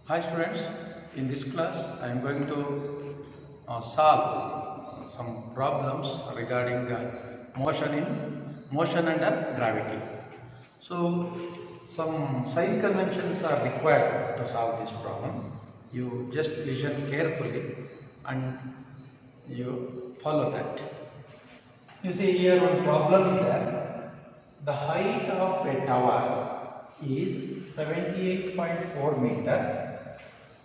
Hi students, in this class I am going to solve some problems regarding motion under gravity. So some sign conventions are required to solve this problem. You just listen carefully and you follow that. You see here one problem is that the height of a tower is 78.4 meter.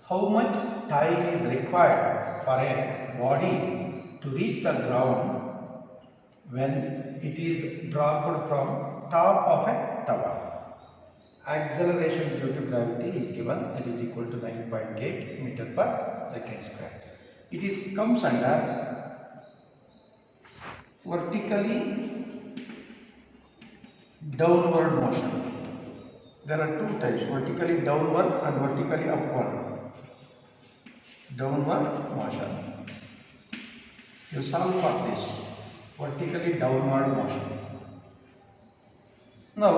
How much time is required for a body to reach the ground when it is dropped from top of a tower? Acceleration due to gravity is given, that is equal to 9.8 meter per second square. It is comes under vertically downward motion. There are two types, vertically downward and vertically upward. Downward motion. You solve for this vertically downward motion. Now,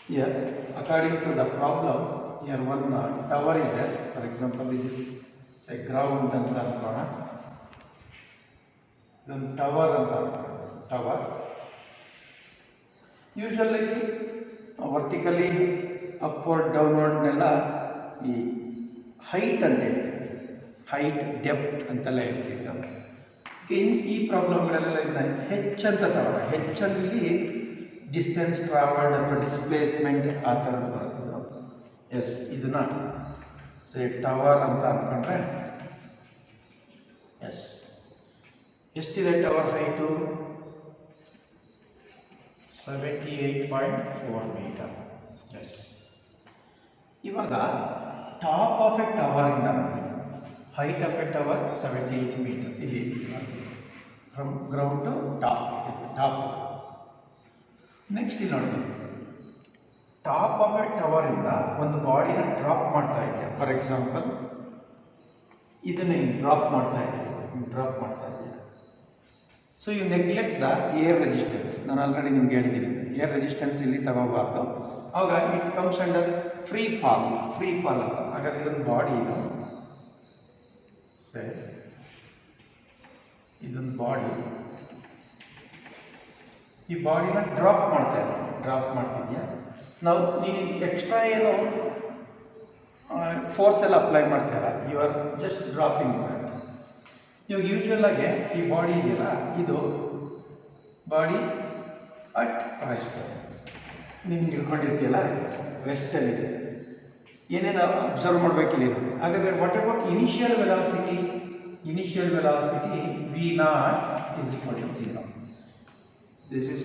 here, according to the problem, here one tower is there. For example, this is say ground and then tower. Usually, vertically upward, downward height and height, depth ಅಂತೆಲ್ಲ ಹೇಳ್ತೀವಿ ನಾವು. ಈ ಪ್ರಾಬ್ಲಮ್ಗಳೆಲ್ಲ ಹೆಚ್ ಅಂತ ತಗೊಂಡ ಹೆಚ್ಚಲ್ಲಿ distance travelled ಅಥವಾ displacement ಆ ಥರದ್ದು ಬರುತ್ತೆ. ಎಸ್ ಇದನ್ನ ಸೇ ಟವರ್ ಅಂತ ಅಂದ್ಕೊಂಡ್ರೆ ಎಸ್ ಎಷ್ಟಿದೆ ಟವರ್ ಹೈಟು 78.4 ಮೀಟರ್. ಎಸ್ ಇವಾಗ ಟಾಪ್ ಆಫ್ ಎ ಟವರ್ ಇಂದ height of a tower 78 meter ಇಲ್ಲಿ from ground to top. Next ಇಲ್ಲಿ ನೋಡಿ, ಟಾಪ್ ಆಫ್ ಎ ಟವರ್ ಇಂದ ಒಂದು ಬಾಡಿನ ಡ್ರಾಪ್ ಮಾಡ್ತಾ ಇದೆಯಾ. ಫಾರ್ ಎಕ್ಸಾಂಪಲ್ ಇದನ್ನ ಡ್ರಾಪ್ ಮಾಡ್ತಾ ಇದೆಯಾ. So you neglect the air resistance. ನಾನು ಆಲ್ರೆಡಿ ನಿಮ್ಗೆ ಹೇಳಿದ್ದೀನಿ, ಏರ್ ರೆಸಿಸ್ಟೆನ್ಸ್ ಇಲ್ಲಿ ತಗೋಬಾರ್ದು. ಆವಾಗ it comes under free fall ಅಂತ. ಹಾಗಾದ್ರೆ ಇದೊಂದು ಬಾಡಿ ಇದೊಂದು ಬಾಡಿ, ಈ ಬಾಡಿನ ಡ್ರಾಪ್ ಮಾಡ್ತಿದ್ಯಾ. ನಾವು ನೀನು ಎಕ್ಸ್ಟ್ರಾ ಏನು ಫೋರ್ಸ್ ಎಲ್ಲ ಅಪ್ಲೈ ಮಾಡ್ತೀರ, you are just dropping mat. ಇವಾಗ ಯೂಶ್ವಲ್ ಆಗಿ ಈ ಬಾಡಿ ಇದೆಯಲ್ಲ, ಇದು ಬಾಡಿ ಅಟ್ ರೆಸ್ಟ್. ನೀನು ಇಳ್ಕೊಂಡಿರ್ತೀಯಲ್ಲ, ರೆಸ್ಟಲ್ಲಿದೆ. ಏನೇನು ಅಬ್ಸರ್ವ್ ಮಾಡಬೇಕಿಲ್ಲ. ಹಾಗಾದರೆ what about initial velocity v0 is equal to 0. This is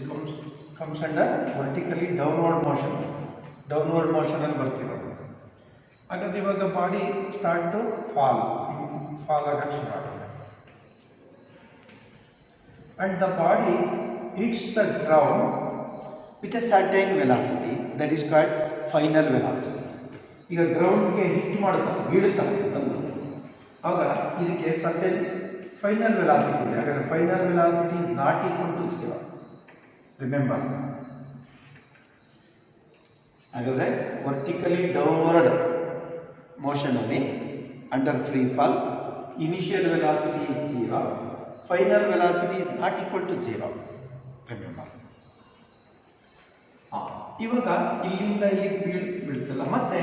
comes under vertically downward motion ಅಲ್ಲಿ ಬರ್ತಿರೋದು. ಹಾಗಾದ್ರೆ ಇವಾಗ ಬಾಡಿ ಸ್ಟಾರ್ಟ್ ಟು ಫಾಲ್ ಆಗಕ್ಕೆ ಶುರು ಆಗುತ್ತೆ. And the body hits the ground with A certain velocity, that is called final velocity. ಈಗ ಗ್ರೌಂಡ್ಗೆ hit ಮಾಡುತ್ತಲ್ಲ, ಬೀಳುತ್ತಲ್ಲ ತಂದು, ಆಗ ಇದಕ್ಕೆ ಸರ್ಟೈನ್ ಫೈನಲ್ ವೆಲಾಸಿಟಿ ಇದೆ. ಹಾಗಾದರೆ final velocity is not equal to 0. Remember, ಹಾಗಾದರೆ ವರ್ಟಿಕಲಿ ಡೌನ್ವರ್ಡ್ ಮೋಷನಲ್ಲಿ under free fall initial velocity is 0, final velocity is not equal to 0. Remember. ಇವಾಗ ಇಲ್ಲಿಂದ ಇಲ್ಲಿಗೆ ಬೀಳ್ತಲ್ಲ. ಮತ್ತೆ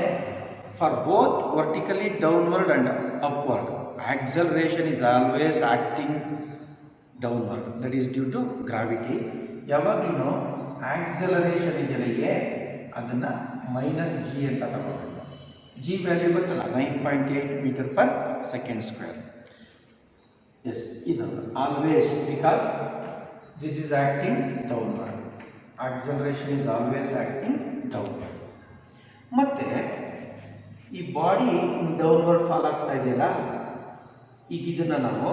for both vertically downward and upward, acceleration is always acting downward, that is due to gravity. ಯಾವಾಗಲೂ acceleration ಇದೆಯಲ್ಲ, ಅದನ್ನು -g ಅಂತ ತಗೋಬೇಕು. g ವ್ಯಾಲ್ಯೂ ಗೊತ್ತಲ್ಲ, 9.8 metre per second square. Yes, ಇದು always, because this is acting downward. Acceleration is always acting downward. ಮತ್ತು ಈ body downward fall ಆಗ್ತಾ ಇದೆಯಲ್ಲ, ಈಗ ಇದನ್ನು ನಾವು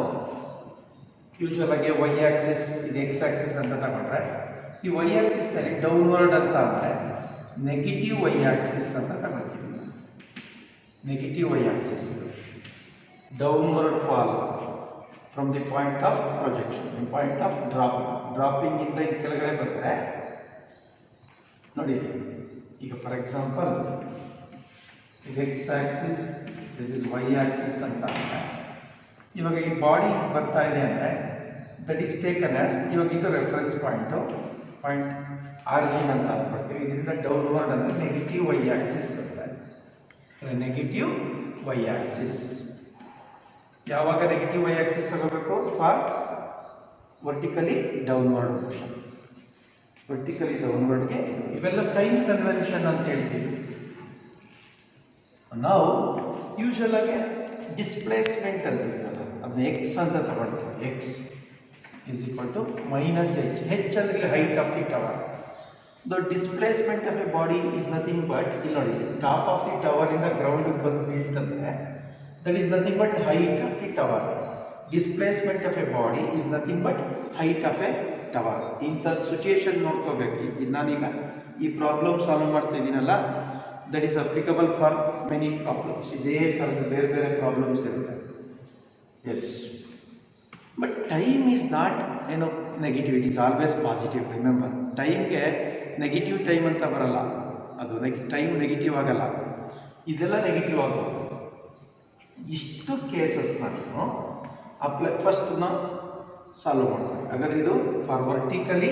ಯೂಶ್ವಲ್ ಆಗಿ ವೈ ಆಕ್ಸಿಸ್, ಇದು ಎಕ್ಸ್ ಆಕ್ಸಿಸ್ ಅಂತ ತಗೊಂಡ್ರೆ, ಈ ವೈ ಆಕ್ಸಿಸ್ನಲ್ಲಿ ಡೌನ್ವರ್ಡ್ ಅಂತ ಅಂದರೆ ನೆಗೆಟಿವ್ ವೈ ಆಕ್ಸಿಸ್ ಅಂತ ತಗೊಳ್ತೀವಿ. Negative Y axis downward fall from the point of projection, point of dropping ಇಂದ ಈ ಕೆಳಗಡೆ ಬಂದರೆ ನೋಡಿ. ಈಗ ಫಾರ್ ಎಕ್ಸಾಂಪಲ್ ಇದು x axis, this is y axis ಅಂತ. ಇವಾಗ ಈ ಬಾಡಿ ಬರ್ತಾ ಇದೆ ಅಂದರೆ ದಟ್ ಈಸ್ ಟೇಕನ್ ಆಸ್, ಇವಾಗ ಇದು ರೆಫರೆನ್ಸ್ ಪಾಯಿಂಟ್ ಆರಿಜಿನ್ ಅಂತ ಅಂದ್ಕೊಡ್ತೀವಿ. ಇದರಿಂದ ಡೌನ್ವರ್ಡ್ ಅಂದರೆ ನೆಗೆಟಿವ್ y ಆಕ್ಸಿಸ್ ಅಂತ. Negative y axis. ಯಾವಾಗ ನೆಗೆಟಿವ್ y ಆಕ್ಸಿಸ್ ತಗೋಬೇಕು? For vertically downward motion. Vertically ಡೌನ್ವರ್ಡ್ಗೆ ಇವೆಲ್ಲ ಸೈನ್ ಕನ್ವೆನ್ಷನ್ ಅಂತ ಹೇಳ್ತೀವಿ. ನಾವು ಯೂಶಲ್ ಆಗಿ ಡಿಸ್ಪ್ಲೇಸ್ಮೆಂಟ್ ಅಂತೀವಲ್ಲ, ಅದನ್ನ ಎಕ್ಸ್ ಅಂತ ತಗೊಳ್ತೀವಿ. X is equal to minus h. H ಅಂದರೆ height of the tower. The displacement of a body is nothing but, ಇಲ್ಲಿ ನೋಡಿ, ಟಾಪ್ ಆಫ್ ದಿ ಟವರ್ ಇಂದ ಗ್ರೌಂಡ್ಗೆ ಬಂದು ಬೀಳ್ತಂದ್ರೆ that is nothing but height of the tower. Displacement of a body is nothing but height of a tower. ಇಂಥ situation ನೋಡ್ಕೋಬೇಕು. ನಾನೀಗ ಈ ಪ್ರಾಬ್ಲಮ್ ಸಾಲ್ವ್ ಮಾಡ್ತಾ ಇದ್ದೀನಲ್ಲ, that is applicable for many problems. ಇದೇ ಥರದ ಬೇರೆ ಬೇರೆ ಪ್ರಾಬ್ಲಮ್ಸ್ ಇರುತ್ತೆ. Yes, but time is not negative, it is always positive. Remember, ಟೈಮ್ಗೆ ನೆಗೆಟಿವ್ ಟೈಮ್ ಅಂತ ಬರಲ್ಲ. ಅದು ಟೈಮ್ ನೆಗೆಟಿವ್ ಆಗಲ್ಲ, ಇದೆಲ್ಲ ನೆಗೆಟಿವ್ ಆಗೋದು. ಇಷ್ಟು ಕೇಸಸ್ನ ನೀವು ಫಸ್ಟ್ ನಾವು ಸಾಲ್ವ್ ಮಾಡ್ತೀವಿ. ಹಾಗಾದ್ರೆ ಇದು ಫಾರ್ ವರ್ಟಿಕಲಿ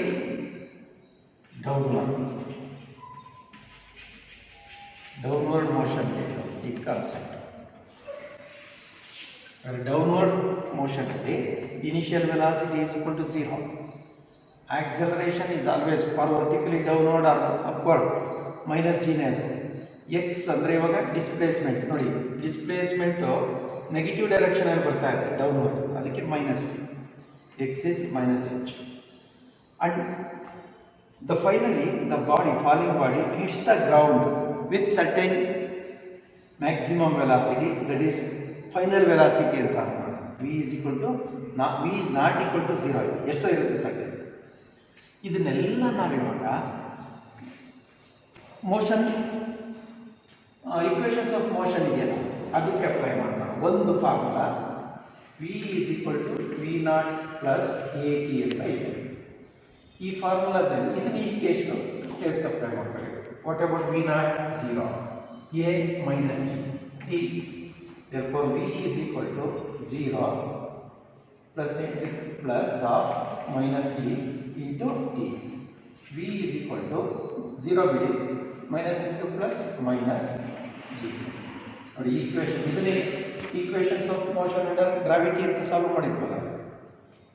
ಡೌನ್ವರ್ಡ್ ಮೋಷನ್ ಈ ಕಾನ್ಸೆಪ್ಟ್. ಡೌನ್ವರ್ಡ್ ಮೋಷನ್ ಅಲ್ಲಿ initial velocity is equal to 0. Acceleration is always for vertically downward or upward minus ಜಿನೇ. ಅದು ಎಕ್ಸ್ ಅಂದರೆ ಇವಾಗ ಡಿಸ್ಪ್ಲೇಸ್ಮೆಂಟ್. ನೋಡಿ, ಡಿಸ್ಪ್ಲೇಸ್ಮೆಂಟು ನೆಗೆಟಿವ್ ಡೈರೆಕ್ಷನಲ್ಲಿ ಬರ್ತಾ ಇದೆ ಡೌನ್ವರ್ಡ್, ಅದಕ್ಕೆ minus X is minus H. And the finally the body, falling body hits the ground with certain maximum velocity, that is final velocity ಅಂತ ಅನ್ಕೊಳ್ಳಿ. V is equal to V is not equal to 0. ಎಷ್ಟೋ ಇರುತ್ತೆ certain. ಇದನ್ನೆಲ್ಲ ನಾವಿವಾಗ motion equations of motion ಇದೆಯಲ್ಲ, ಅದಕ್ಕೆ apply ಮಾಡೋಣ. ಒಂದು formula V is equal to V naught plus A T ಅಂತ ಇದೆ. ಈ ಫಾರ್ಮುಲಾದಲ್ಲಿ ಇದನ್ನು ಈ ಕೇಸ್ಗೆ ಅಪ್ಲೈ ಮಾಡ್ಕೊಳ್ಳಿ. What about V naught? 0, A minus G T. therefore v is equal to 0 plus of minus g into t. v is equal to 0 ಬಿಡಿ, minus into plus minus G. ನೋಡಿ, ಈಕ್ವೇಷನ್ ಇದನ್ನೇ equations of motion under gravity ಅಂತ solve ಮಾಡಿದ್ವಲ್ಲ,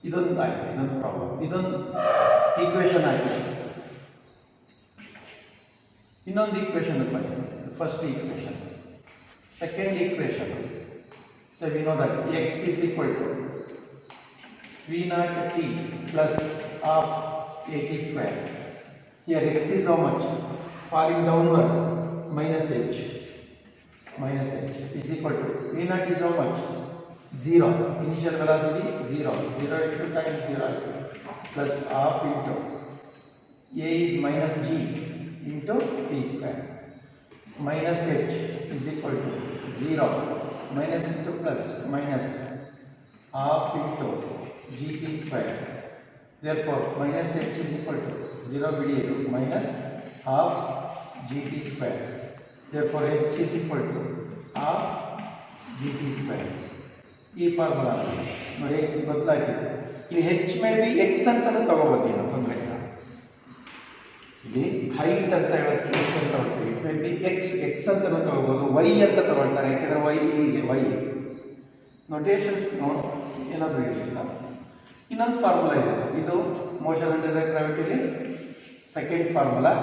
ಇದೊಂದು ಆಯಿತು, ಇದೊಂದು problem, ಇದೊಂದು equation ಆಯಿತು. ಇನ್ನೊಂದು ಈಕ್ವೇಷನ್ ಬಂತು, first equation. Second equation, so we know that x is equal to v naught t plus half a t square. Here x is how much? Falling downward, minus h is equal to v naught is how much? 0. Initial velocity 0 into time 0 plus half into a is minus g into t square. Minus h is equal to 0 minus into plus minus half into gt square. Therefore minus h is equal to 0 bidiyedu minus half gt square. Therefore h is equal to half gt square. ಈ formula ನೋಡಿ ಬದಲಾಗಿದೆ. ಇಲ್ಲಿ h may be x ಅಂತಾನು ತಗೋಬಹುದು, ಏನು ತೊಂದರೆ ಇಲ್ಲ. ಇಲ್ಲಿ ಹೈಟ್ ಅಂತ ಹೇಳೋಕ್ಕೆ ಎಕ್ಸ್ ಅಂತ ಹೇಳ್ತೀವಿ. ಇಟ್ ಮೇ ಬಿ ಎಕ್ಸ್ ಅಂತಲೂ ತಗೋಬೋದು, ವೈ ಅಂತ ತಗೊಳ್ತಾರೆ, ಯಾಕೆಂದರೆ ವೈ ಇಲ್ಲಿಗೆ ವೈ ನೊಟೇಷನ್ಸ್ ಏನಾದರೂ ಇರಲಿಲ್ಲ. ಇನ್ನೊಂದು ಫಾರ್ಮುಲಾ ಇದೆ, ಇದು ಮೋಷನ್ ಅಂಡರ್ ಗ್ರಾವಿಟಿಲಿ ಸೆಕೆಂಡ್ ಫಾರ್ಮುಲಾ.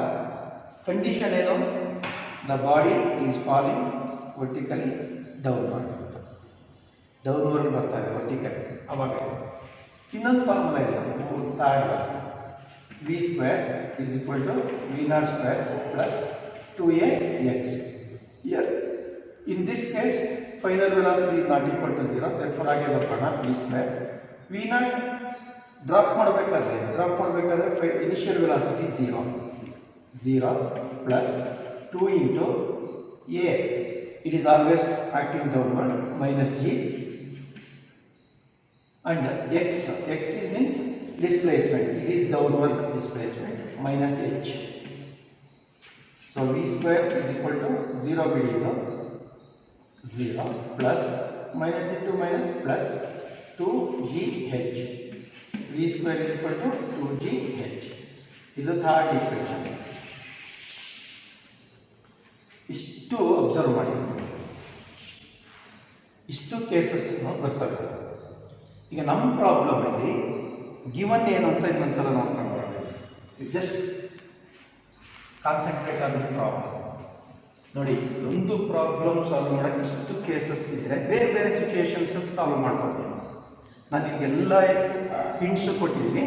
ಕಂಡೀಷನ್ ಏನು? The body is falling vertically downward ಬರ್ತಾ ಇದೆ ವರ್ಟಿಕಲಿ. ಅವಾಗ ಇನ್ನೊಂದು ಫಾರ್ಮುಲಾ ಇದೆ, third, v square is equal to v naught square plus 2ax. Here in this case final velocity is not equal to 0, therefore ಆಗೆ ಬರೋಣ v square. v naught drop ಮಾಡಬೇಕಾದ್ರೆ initial velocity 0 plus 2 into a, it is always acting downward, minus g, and x is means displacement, it is downward displacement, minus h. So v square is equal to 0 ಬಿಡಿಯೋದು 0 plus minus into minus plus 2gh. V square is equal to 2gh. ಇದು third equation. ಇಷ್ಟು observe ಮಾಡಿ, ಇಷ್ಟು cases ಬರ್ತವೆ. ಈಗ ನಮ್ಮ ಪ್ರಾಬ್ಲಮಲ್ಲಿ given ಏನು ಅಂತ ಇನ್ನೊಂದ್ಸಲ ನೋಡ್ಕೊಂಡು ಬರೋಣ. Just concentrate on the problem. ನೋಡಿ, ಒಂದು ಪ್ರಾಬ್ಲಮ್ ಸಾಲ್ವ್ ಮಾಡೋಕ್ಕೆ ಇಷ್ಟು ಕೇಸಸ್ ಇದ್ದರೆ ಬೇರೆ ಬೇರೆ ಸಿಚುವೇಶನ್ಸ್ ಸಾಲ್ವ್ ಮಾಡ್ಕೊತೀನಿ. ನಾನು ನಿಮಗೆಲ್ಲ ಹಿಂಟ್ಸು ಕೊಟ್ಟಿದ್ದೀನಿ.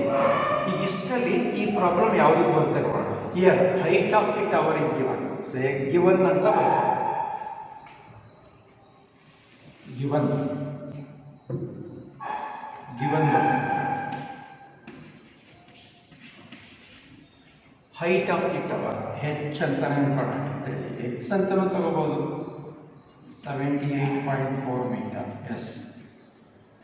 ಈಗ ಇಷ್ಟರಲ್ಲಿ ಈ ಪ್ರಾಬ್ಲಮ್ ಯಾವುದಕ್ಕೆ ಬರುತ್ತೆ ನೋಡೋಣ. Here height of the tower is given. Say given ಅಂತ ಬರುತ್ತೆ. Given height of the tower h ಅಂತಾನೆ ಅನ್ಕೊಳ್ಳುತ್ತೆ. ಎಕ್ಸ್ ಅಂತಲೂ ತಗೋಬಹುದು. 78.4 metre. Yes.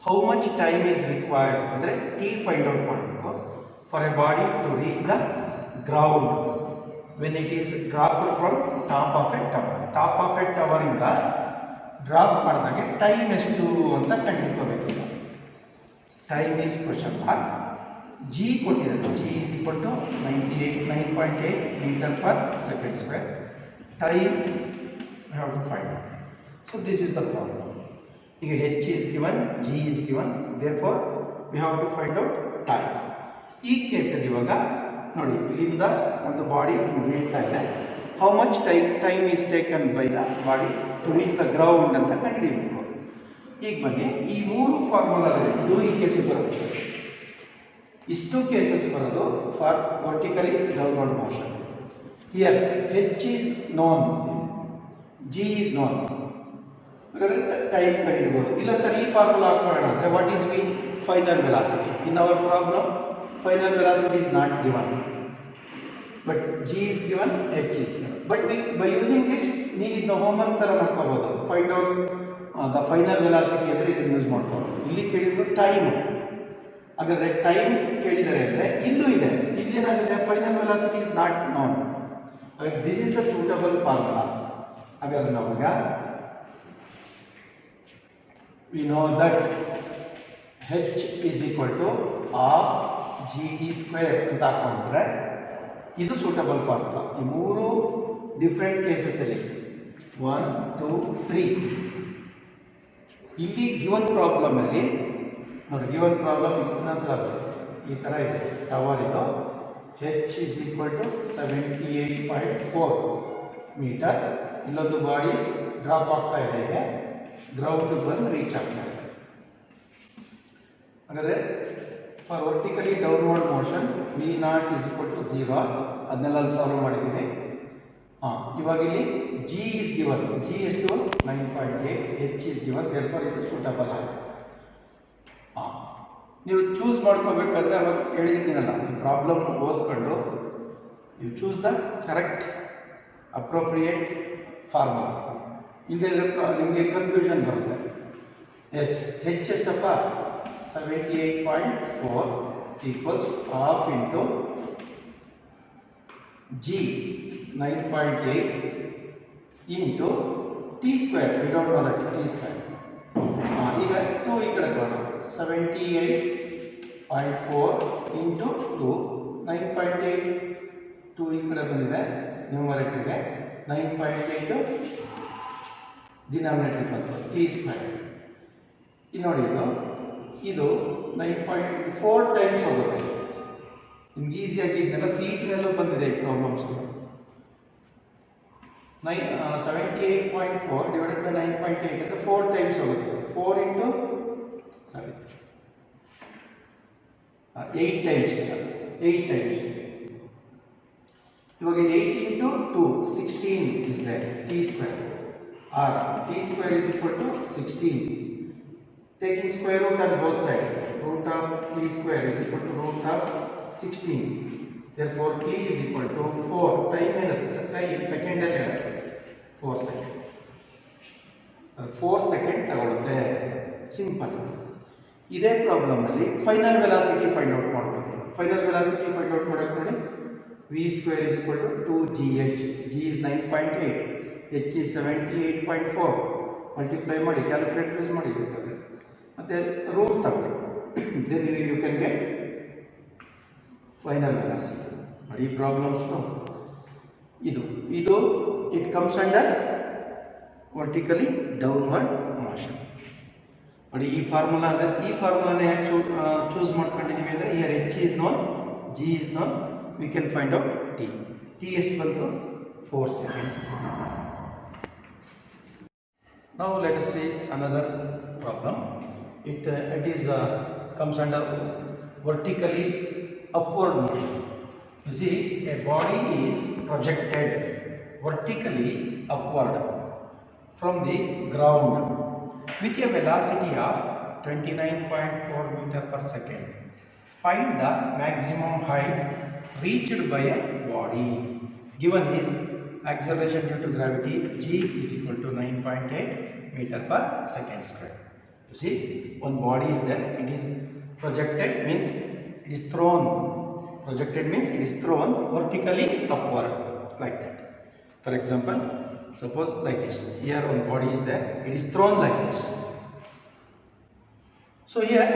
How much time is required ಅಂದರೆ ಟಿ ಫೈಂಡ್ ಔಟ್ ಮಾಡಬೇಕು. For a body to reach the ground when it is dropped from top of a tower. Top of a ಟವರಿಂದ drop ಮಾಡಿದಾಗೆ time ಎಷ್ಟು ಅಂತ ಕಂಡುಹಿಡ್ಕೋಬೇಕು. Time is question mark. G ಕೊಟ್ಟಿದ್ದಾರೆ. G is equal to 9.8 metre per second square. Time we have to find out. So this is the problem. ಈಗ h is given, g is given, therefore we have to find out time. ಈ ಕೇಸಲ್ಲಿ ಇವಾಗ ನೋಡಿ, ಇಲ್ಲಿಂದ ಒಂದು body ಬೀಳ್ತಾ ಇದೆ. How much time is taken by the body to reach the ground ಅಂತ ಕಂಡುಹಿಡಿಯಬೇಕು. ಈಗ ಬನ್ನಿ, ಈ ಮೂರು ಫಾರ್ಮುಲಾದಲ್ಲಿ ಇದು ಈ ಕೇಸಿಗೆ ಬರುತ್ತೆ. ಇಷ್ಟು ಕೇಸಸ್ ಬರೋದು for vertically downward motion. Here h is known, g is known. ಹಾಗಾದರೆ ಟೈಮ್ ಕಂಡುಹಿಡಿಯಬಹುದು. ಇಲ್ಲ ಸರ್, ಈ ಫಾರ್ಮುಲಾ ಹಾಕೋಣ ಅಂದರೆ what is V final velocity. In our problem final velocity is not given, but g is given, h is given. But by using this, ನೀವು ಇದನ್ನ homework ಥರ ಮಾಡ್ಕೋಬೋದು. Find out the final velocity ಅಂದರೆ ಇದನ್ನು use ಮಾಡ್ಕೋಬೋದು. ಇಲ್ಲಿ ಕೇಳಿದ್ರು time. ಹಾಗಾದರೆ ಟೈಮ್ ಕೇಳಿದರೆ ಅಂದರೆ ಇಲ್ಲೂ ಇದೆ. ಇಲ್ಲೇನಾಗಿದೆ, final velocity is not known. ಹಾಗಾದರೆ this is the suitable formula. ಹಾಗಾದರೆ ನಾವೀಗ we know that h is equal to half gt square ಅಂತ ಹಾಕೊಂಡ್ರೆ ಇದು ಸೂಟಬಲ್ ಫಾರ್ಮುಲಾ. ಈ ಮೂರು ಡಿಫ್ರೆಂಟ್ ಕೇಸಸಲ್ಲಿ 1, 2, 3 ಇಲ್ಲಿ ಗಿವನ್ ಪ್ರಾಬ್ಲಮಲ್ಲಿ ನೋಡಿ, ಗಿವನ್ ಪ್ರಾಬ್ಲಮ್ ಇನ್ನೊಂದ್ಸಲ ಈ ಥರ ಇದೆ. ಟವರ್ ಇದು h is equal to 78.4 metre. ಇಲ್ಲೊಂದು ಬಾಡಿ ಡ್ರಾಪ್ ಆಗ್ತಾ ಇದೆ, ಇದೆ ಗ್ರೌಂಡ್ ಬಂದು ರೀಚ್ ಆಗ್ತಾ ಇದೆ. ಹಾಗಾದರೆ for vertically downward motion v0 is equal to 0. ಅದನ್ನೆಲ್ಲ ಸಾಲ್ವ್ ಮಾಡಿದ್ದೀವಿ. ಇವಾಗ ಇಲ್ಲಿ g is given. g ಎಷ್ಟು 9.8, h is given, therefore ಇದು ಸೂಟಬಲ್ ಆಯಿತು. ನೀವು ಚೂಸ್ ಮಾಡ್ಕೋಬೇಕಾದ್ರೆ ಅವಾಗ ಹೇಳಿದ್ದೀನಲ್ಲ, ಈ ಪ್ರಾಬ್ಲಮ್ ಓದ್ಕೊಂಡು you choose the correct appropriate formula. ಇಲ್ಲದೆ ನಿಮಗೆ ಕನ್ಫ್ಯೂಷನ್ ಬರುತ್ತೆ. ಎಸ್, ಹೆಚ್ ಎಷ್ಟಪ್ಪ 78.4 equals half into G 9.8 into T square. We don't know that T square. ಈಗ 2 ಈ ಕಡೆ ತಗೋಣ. 78.4 ಇಂಟು 2 9.8. 2 ಈ ಕಡೆ ಬಂದಿದೆ ನ್ಯೂಮರೇಟರ್ಗೆ. 9.8 ಡಿನಾಮಿನೇಟರ್ ಬಂತು ಟಿ ಸ್ಕ್ವೇರ್. ಇಲ್ಲಿ ನೋಡಿ, ಇದು 9.4 ಟೈಮ್ಸ್ ಹೋಗುತ್ತೆ. ನಿಮ್ಗೆ ಈಸಿಯಾಗಿ ಇದನ್ನೆಲ್ಲ ಸೀಟ್ನಲ್ಲೂ ಬಂದಿದೆ ಈ ಪ್ರಾಬ್ಲಮ್ಸ್ಗಳು. 78.4 ಡಿವೈಡೆಡ್ ಬೈ 9.8 ಅಂದರೆ 4 ಟೈಮ್ಸ್ ಹೋಗುತ್ತೆ. 4 ಇಂಟು 8 ಟೈಮ್ಸ್. 8 ಟೈಮ್ಸ್. ಇವಾಗ 8 into 2 16 is there. T square or t square is equal to 16. Taking square root on both sides, root of t square is equal to root of 16. Therefore t is equal to 4. Time second at 4 seconds. 4 seconds ತಗೊಳುತ್ತೆ. Simple. ಇದೇ ಪ್ರಾಬ್ಲಮಲ್ಲಿ final velocity find out ಮಾಡಬೇಕು. Final velocity find out ಮಾಡೋಕ್ಕೆ ನೋಡಿ, v square is equal to 2gh. g is 9.8, h is 78.4. Multiply ಮಾಡಿ calculators ಮಾಡಿ ಬೇಕಾದ್ರೆ ಮತ್ತು root ತಗೊಳ್ಳಿ. Then you can get final velocity. ಬರೀ ಪ್ರಾಬ್ಲಮ್ಸ್ನು ಇದು it comes under vertically downward motion. ನೋಡಿ ಈ ಫಾರ್ಮುಲಾನೇ ಯಾಕೆ ಚೂಸ್ ಮಾಡ್ಕೊಂಡಿದ್ದೀವಿ ಅಂದರೆ here H is known, G is known, we can find out T ಎಷ್ಟು ಬಂತು 4 seconds. Now let us see another problem. It is comes under vertically upward motion. You see, a body is projected vertically upward from the ground with a velocity of 29.4 meter per second. Find the maximum height reached by a body. Given is acceleration due to gravity g is equal to 9.8 meter per second square. You see, one body is there, it is projected means it is thrown. Projected means it is thrown vertically upward like that. For example, suppose like this. Here one body is there, it is thrown like this. So here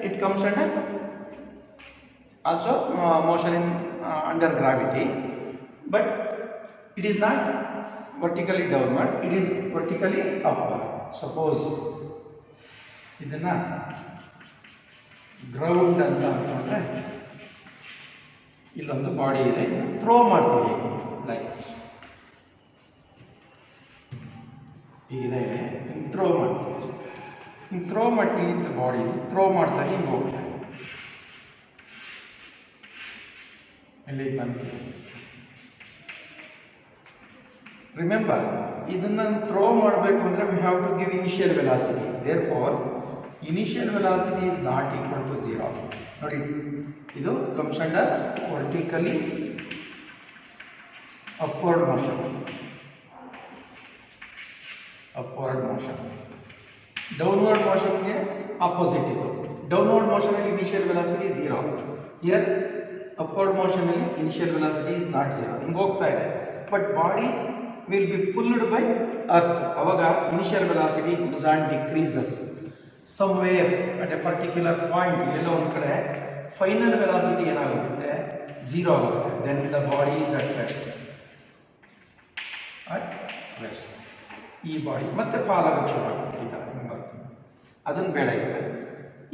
it comes under also motion in under gravity, but it is not vertically downward, it is vertically upward. Suppose ಇದನ್ನ ground ಅಂತ ಅಂತಂದ್ರೆ ಇಲ್ಲೊಂದು body ಇದೆ, throw ಮಾಡ್ತೀವಿ like ಹೀಗಿದೆ, throw ಮಾಡ್ತೀವಿ. ಹಿಂಗೆ throw ಮಾಡ್ತೀವಿ ಅಂತ ಬಾಡಿ ಥ್ರೋ ಮಾಡ್ತಾರೆ, ಹಿಂಗೆ ಹೋಗ್ತಾರೆ, ಎಲ್ಲಿಗೆ ಬಂತು. ರಿಮೆಂಬರ್, ಇದನ್ನು ಥ್ರೋ ಮಾಡಬೇಕು ಅಂದರೆ we have to give initial velocity. Therefore initial velocity is not equal to 0. ನೋಡಿ, ಇದು comes under vertically upward motion. Downward ಮೋಷನ್ಗೆ ಆಪೋಸಿಟ್ ಇದು. ಡೌನ್ವರ್ಡ್ ಮೋಷನಲ್ಲಿ ಇನಿಷಿಯಲ್ ವೆಲಾಸಿಟಿ 0. ಹಿಯರ್ ಅಪ್ವರ್ಡ್ ಮೋಷನಲ್ಲಿ ಇನಿಷಿಯಲ್ ವೆಲಾಸಿಟಿ ಇಸ್ ನಾಟ್ 0. ಹಿಂಗೆ ಹೋಗ್ತಾ ಇದೆ, but body will be pulled by earth. ಅವಾಗ initial velocity goes and decreases somewhere at a particular point. ಇಲ್ಲೆಲ್ಲ ಒಂದು ಕಡೆ ಫೈನಲ್ ವೆಲಾಸಿಟಿ ಏನಾಗುತ್ತೆ, 0 ಆಗುತ್ತೆ. then the body is at rest. ಈ ಬಾಡಿ ಮತ್ತೆ ಫಾಲ್ ಆಗೋಕ್ಕೆ ಶುರು ಆಗುತ್ತೆ, ಈ ಥರ ಬರ್ತೀನಿ. ಅದನ್ನು ಬೇಡ ಇದೆ,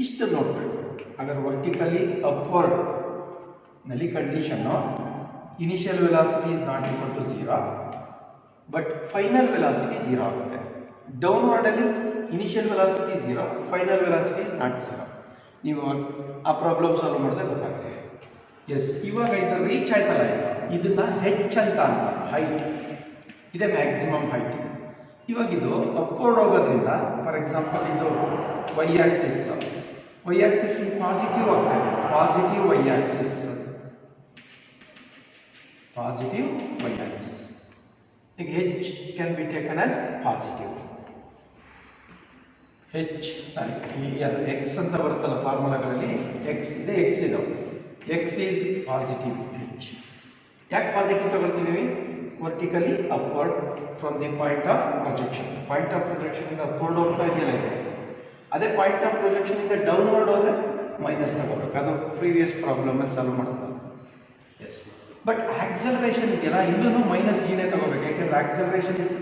ಇಷ್ಟು ನೋಡ್ಬೇಕು. ಅಗರ್ ವರ್ಟಿಕಲಿ ಅಪ್ವರ್ಡ್ ನಲ್ಲಿ ಕಂಡೀಷನ್ನು initial velocity is not equal to 0, but final velocity 0 ಆಗುತ್ತೆ. ಡೌನ್ವರ್ಡಲ್ಲಿ initial velocity 0, final velocity is not 0. ನೀವು ಆ ಪ್ರಾಬ್ಲಮ್ ಸಾಲ್ವ್ ಮಾಡಿದ್ರೆ ಗೊತ್ತಾಗುತ್ತೆ. ಎಸ್, ಇವಾಗ ಇದು ರೀಚ್ ಆಯ್ತಲ್ಲ, ಇದನ್ನ ಹೆಚ್ ಅಂತ ಹೈಟ್ ಇದೆ, ಮ್ಯಾಕ್ಸಿಮಮ್ ಹೈಟ್. ಇವಾಗ ಇದು ಅಪ್ವರ್ಡ್ ಹೋಗೋದ್ರಿಂದ, ಫಾರ್ ಎಕ್ಸಾಂಪಲ್ ಇದು ವೈ ಆಕ್ಸಿಸ್ ಪಾಸಿಟಿವ್ ಆಗ್ತಾ ಇದೆ, ಪಾಸಿಟಿವ್ ವೈ ಆಕ್ಸಿಸ್. ಈಗ H can be taken as positive. X ಅಂತ ಬರುತ್ತಲ್ಲ ಫಾರ್ಮುಲಾಗಳಲ್ಲಿ, X ಇದೆ, X ಇದೆ. X is positive H. ಯಾಕೆ ಪಾಸಿಟಿವ್ ತಗೊಳ್ತಿದ್ದೀವಿ? Vertically upward from the point of projection. Point of projection ಇಂದ ಅಪ್ವರ್ಡ್ ಹೋಗ್ತಾ ಇದೆಯಲ್ಲ ಇದೆ. ಅದೇ ಪಾಯಿಂಟ್ ಆಫ್ ಪ್ರೊಜೆಕ್ಷನ್ ಇಂದ ಡೌನ್ವರ್ಡ್ ಹೋದರೆ ಮೈನಸ್ ತಗೋಬೇಕು. ಅದು ಪ್ರೀವಿಯಸ್ ಪ್ರಾಬ್ಲಮಲ್ಲಿ ಸಾಲ್ವ್ ಮಾಡೋದು. ಎಸ್, ಬಟ್ ಆಕ್ಸಲರೇಷನ್ ಇದೆಯಲ್ಲ, ಇನ್ನೂ ಮೈನಸ್ ಜಿನೇ ತಗೋಬೇಕು. ಯಾಕೆಂದರೆ acceleration is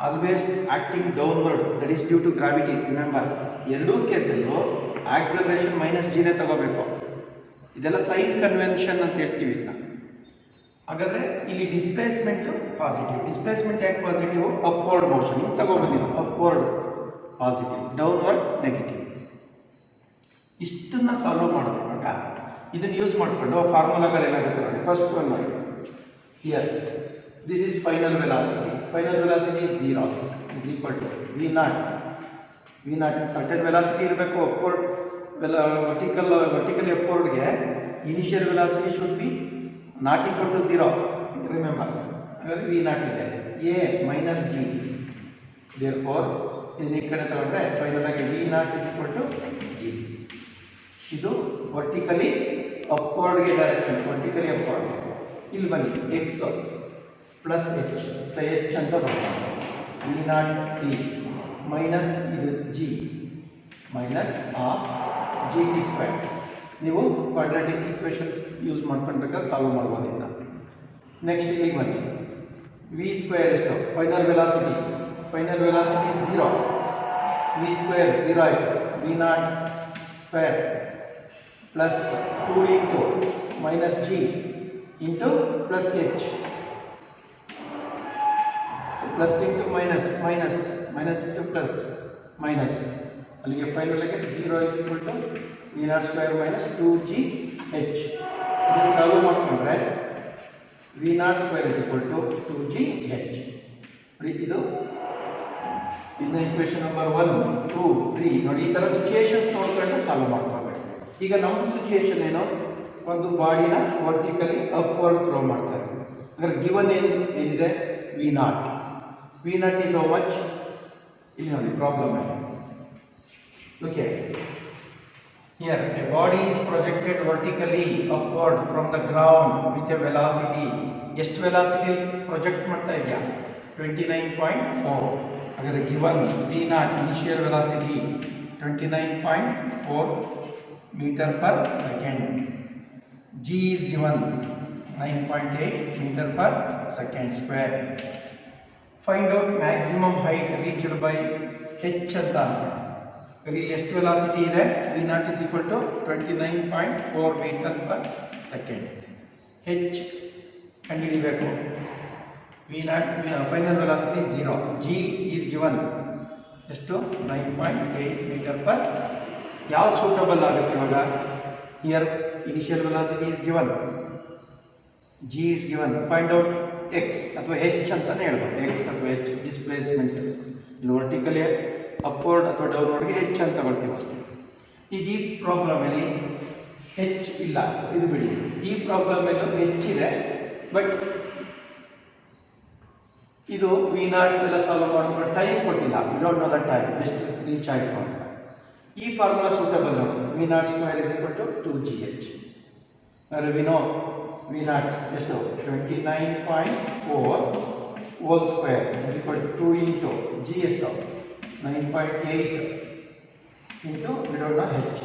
always acting downward, that is due to gravity. Remember, ಎರಡೂ ಕೇಸಲ್ಲೂ ಆಕ್ಸಲರೇಷನ್ ಮೈನಸ್ ಜಿನೇ ತಗೋಬೇಕು. ಇದೆಲ್ಲ ಸೈನ್ ಕನ್ವೆನ್ಷನ್ ಅಂತ ಹೇಳ್ತೀವಿ ಇದನ್ನ. ಹಾಗಾದರೆ ಇಲ್ಲಿ ಡಿಸ್ಪ್ಲೇಸ್ಮೆಂಟು ಪಾಸಿಟಿವ್. ಡಿಸ್ಪ್ಲೇಸ್ಮೆಂಟ್ ಯಾಕೆ ಪಾಸಿಟಿವ್? ಅಪ್ವರ್ಡ್ ಮೋಷನ್ ತಗೊಬಂದಿಲ್ಲ, ಅಪ್ವರ್ಡ್ ಪಾಸಿಟಿವ್, ಡೌನ್ವರ್ಡ್ ನೆಗೆಟಿವ್. ಇಷ್ಟನ್ನು ಸಾಲ್ವ್ ಮಾಡಬೇಕಾಗ ಇದನ್ನು ಯೂಸ್ ಮಾಡಿಕೊಂಡು ಫಾರ್ಮುಲಾಗಳೇನಾಗುತ್ತೆ ನೋಡಿ. ಫಸ್ಟ್ ಒನ್ ನೋಡಿ, here this is final velocity. Final velocity is 0 is equal to V naught. Certain velocity ಇರಬೇಕು ಅಪ್ವರ್ಡ್ ವರ್ಟಿಕಲಿ ಅಪ್ವರ್ಡ್ಗೆ. Initial velocity should be not equal to 0. Remember, ಹಾಗಾಗಿ ವಿ ನಾಟ್ ಇದೆ, ಎ ಮೈನಸ್ ಜಿ. ದೇರ್ಫೋರ್ ಇದನ್ನ ಈ ಕಡೆ ತಗೊಂಡ್ರೆ final ಆಗಿ V naught is equal to G. ಇದು ವರ್ಟಿಕಲಿ ಅಪ್ವರ್ಡ್ಗೆ ಡೈರೆಕ್ಷನ್, ವರ್ಟಿಕಲಿ ಅಪ್ವರ್ಡ್. ಇಲ್ಲಿ ಬನ್ನಿ, ಎಕ್ಸ್ ಪ್ಲಸ್ ಎಚ್ ಅಂತ ಬರ್ತದೆ. ವಿ ನಾಟ್ ಟಿ ಮೈನಸ್ ಇದು G minus half G T square. ನೀವು ಕ್ವಾಡ್ರಾಟಿಕ್ ಈಕ್ವೇಷನ್ಸ್ ಯೂಸ್ ಮಾಡ್ಕೊಂಡ್ಬೇಕಾದ್ರೆ ಸಾಲ್ವ್ ಮಾಡ್ಬೋದು ಇನ್ನು. ನೆಕ್ಸ್ಟ್ ಇಲ್ಲಿಗೆ ಬನ್ನಿ. ವಿ ಸ್ಕ್ವೇರ್ ಎಷ್ಟು? Final velocity 0. ವಿ ಸ್ಕ್ವೇರ್ 0 ಆಯಿತು. V naught square plus 2 into minus G into plus H plus into minus minus minus into plus minus ಅಲ್ಲಿಗೆ final ಆಗಿ 0 is equal to V naught square minus 2 GH. ಇದನ್ನು solve ಮಾಡಿಕೊಂಡ್ರೆ V naught square is equal to 2GH. ಇದು ಇನ್ನು equation number 1, 2, 3 ನೋಡಿ. ಈ ಥರ situations ನೋಡ್ಕೊಂಡು ಸಾಲ್ವ್ ಮಾಡ್ಕೋಬೇಕು. ಈಗ ನಮ್ಮ ಸಿಚುಯೇಷನ್ ಏನು? ಒಂದು ಬಾಡಿನ ವರ್ಟಿಕಲಿ ಅಪ್ವರ್ಡ್ ಥ್ರೋ ಮಾಡ್ತಾ ಇದ್ದೀವಿ. ಅಂದರೆ ಗಿವನ್ ಏನಿದೆ? V naught is how much? ಇಲ್ಲಿ ನೋಡಿ ಪ್ರಾಬ್ಲಮ್ ಇದೆ. Okay, here a body is projected vertically upward from the ground with a velocity. ಎಷ್ಟು ವೆಲಾಸಿಟಿ ಪ್ರೊಜೆಕ್ಟ್ ಮಾಡ್ತಾ ಇದೆಯಾ? 29.4. ಹಾಗಾದರೆ given v naught initial velocity 29.4 metre per second. G is given 9.8 metre per second square. Find out maximum height reached by h ಅಂತ. ಇಲ್ಲಿ ಎಷ್ಟು velocity ಇದೆ? V naught is equal to 29.4 metre per second. H ಕಂಡುಹಿಡಿಬೇಕು. V naught final velocity 0. G is given ಎಷ್ಟು? 9.8 metre per. ಯಾವ್ದು suitable ಆಗುತ್ತೆ ಇವಾಗ? Here initial velocity is given, G is given. Find out X ಅಥವಾ ಹೆಚ್ ಅಂತಲೇ ಹೇಳ್ಬೋದು. X ಅಥವಾ ಹೆಚ್ displacement. ಇಲ್ಲಿ ವರ್ಟಿಕಲಿ ಅಪ್ವರ್ಡ್ ಅಥವಾ ಡೌನ್ವರ್ಡ್ಗೆ ಹೆಚ್ ಅಂತ ಬರ್ತೀವಿ ಅಷ್ಟೇ. ಈಗ ಈ ಪ್ರಾಬ್ಲಮಲ್ಲಿ ಹೆಚ್ ಇಲ್ಲ, ಇದು ಬಿಡಿ. ಈ ಪ್ರಾಬ್ಲಮಲ್ಲೂ ಹೆಚ್ ಇದೆ, ಬಟ್ ಇದು ವಿ ನಾಟ್ ಎಲ್ಲ ಸಾಲ್ವ್ ಮಾಡ್ಕೊಂಡು ಟೈಮ್ ಕೊಟ್ಟಿಲ್ಲ. We don't know the time ಎಷ್ಟು ರೀಚ್ ಆಯಿತು ಅಂತ. ಈ ಫಾರ್ಮುಲಾ ಸೂಟಬಲ್ ನೋಡಿ. V naught square is equal to 2GH. ಅಂದರೆ ವಿ ನೋ ವಿ ನಾಟ್ ಎಷ್ಟು? 29.4 whole square is equal to 2 into G ಎಷ್ಟು? 9.8 into we don't know H.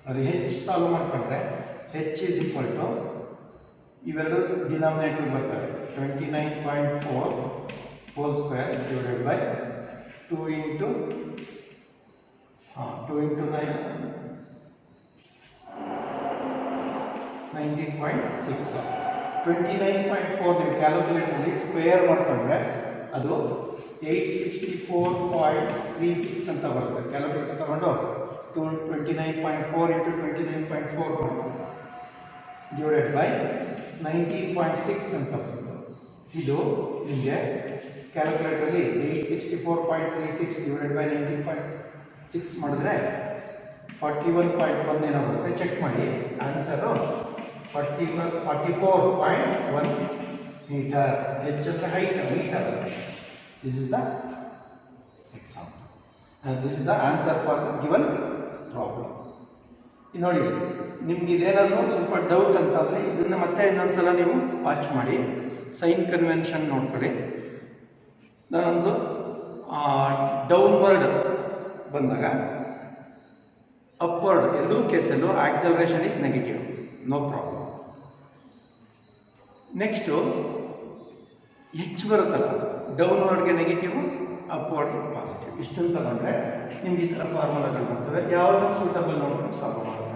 ಅದು H solve ಮಾಡಿಕೊಂಡ್ರೆ ಹೆಚ್ ಇಸ್ ಈಕ್ವಲ್ ಟು ಇವೆರಡು denominator ಬರ್ತವೆ. 29.4 whole square divided by 2 into 9 19.6. 29.4 ನೀವು ಕ್ಯಾಲ್ಕುಲೇಟರ್ಲಿ square ಮಾಡಿಕೊಂಡ್ರೆ ಅದು 864.36 ಅಂತ ಬರುತ್ತೆ. ಕ್ಯಾಲ್ಕುಲೇಟರ್ ತಗೊಂಡು 29.4 ಇಂಟು 29.4 ಮಾಡ್ಕೊಂಡು ಡಿವೈಡೆಡ್ ಬೈ 19.6 ಅಂತ ಬರುತ್ತೆ. ಇದು ನಿಮಗೆ ಕ್ಯಾಲ್ಕುಲೇಟರಲ್ಲಿ 864.36 ಡಿವೈಡೆಡ್ ಬೈ 19.6 ಮಾಡಿದ್ರೆ 41.1 ಏನೋ ಬರುತ್ತೆ. ಚೆಕ್ ಮಾಡಿ. Answer 44.1 metre. ಹೆಚ್ ಅಂದರೆ height, metre. This is the example. This is the answer for the given problem. ನೋಡಿ, ನಿಮ್ಗೆ ಇದೇನಾದರೂ ಸ್ವಲ್ಪ ಡೌಟ್ ಅಂತಂದರೆ ಇದನ್ನು ಮತ್ತೆ ಇನ್ನೊಂದ್ಸಲ ನೀವು ವಾಚ್ ಮಾಡಿ. ಸೈನ್ ಕನ್ವೆನ್ಷನ್ ನೋಡ್ಕೊಳ್ಳಿ. ನಾನೊಂದು ಡೌನ್ವರ್ಡ್ ಬಂದಾಗ ಅಪ್ವರ್ಡ್ ಎರಡೂ ಕೇಸಲ್ಲೂ acceleration is negative, no problem. Next ಹೆಚ್ಚು ಬರುತ್ತಲ್ಲ, ಡೌನ್ವರ್ಡ್ಗೆ ನೆಗೆಟಿವ್, ಅಪ್ವರ್ಡ್ಗೆ ಪಾಸಿಟಿವ್. ಇಷ್ಟನ್ನು ತಗೊಂಡ್ರೆ ನಿಮ್ಗೆ ಈ ಥರ ಫಾರ್ಮುಲಾಗಳು ಬರ್ತವೆ. ಯಾವುದು ಸೂಟಬಲ್ ನೋಡ್ಕೊಂಡು ಸಾಲ್ವ್ ಮಾಡ್ತಾರೆ.